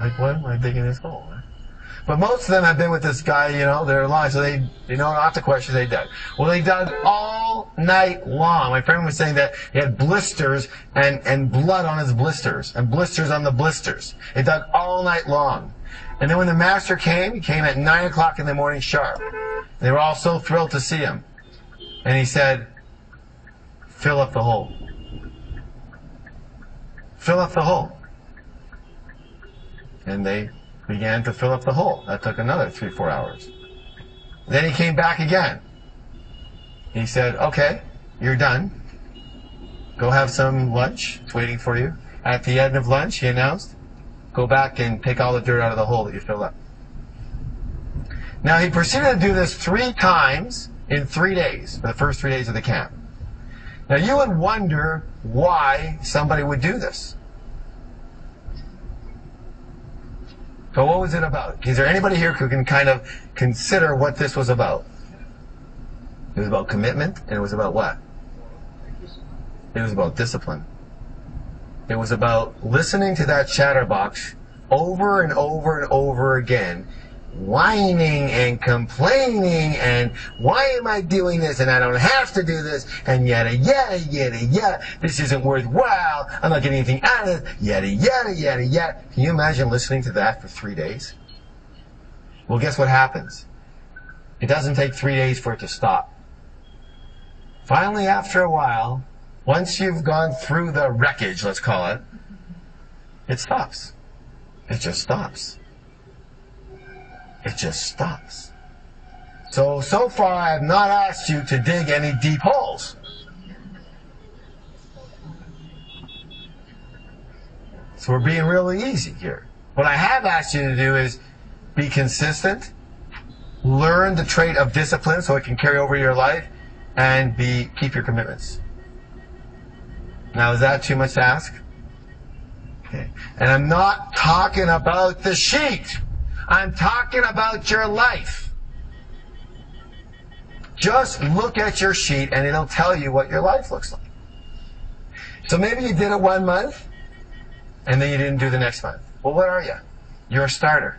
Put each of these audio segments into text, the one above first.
Like, what am I digging this hole? But most of them have been with this guy, you know, their lives, so they know not the question they dug. Well, they dug all night long. My friend was saying that he had blisters and blood on his blisters, and blisters on the blisters. They dug all night long. And then when the master came, he came at 9 o'clock in the morning sharp. They were all so thrilled to see him. And he said, fill up the hole. Fill up the hole. And they began to fill up the hole. That took another 3-4 hours. Then he came back again. He said, okay, you're done. Go have some lunch. It's waiting for you. At the end of lunch, he announced, go back and take all the dirt out of the hole that you filled up. Now, he proceeded to do this 3 times in 3 days, for the first 3 days of the camp. Now, you would wonder why somebody would do this. So what was it about? Is there anybody here who can kind of consider what this was about? It was about commitment, and it was about what? It was about discipline. It was about listening to that chatterbox over and over and over again, whining and complaining, and why am I doing this, and I don't have to do this, and yada yada yada yada, this isn't worthwhile, I'm not getting anything out of it, yada yada yada yada. Can you imagine listening to that for 3 days? Well, guess what happens? It doesn't take 3 days for it to stop. Finally, after a while, once you've gone through the wreckage, let's call it, it stops. It just stops. It just stops. So far I have not asked you to dig any deep holes. So we're being really easy here. What I have asked you to do is be consistent, learn the trait of discipline so it can carry over your life, and keep your commitments. Now, is that too much to ask? Okay. And I'm not talking about the sheet. I'm talking about your life. Just look at your sheet and it'll tell you what your life looks like. So maybe you did it 1 month and then you didn't do the next month. Well, what are you? You're a starter.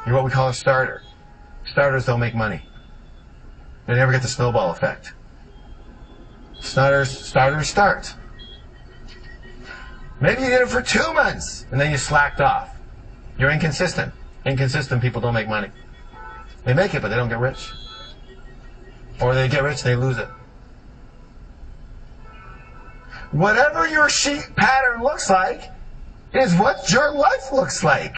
You're what we call a starter. Starters don't make money. They never get the snowball effect. Starters start. Maybe you did it for 2 months and then you slacked off. You're inconsistent. Inconsistent people don't make money. They make it, but they don't get rich. Or they get rich and they lose it. Whatever your sheet pattern looks like is what your life looks like.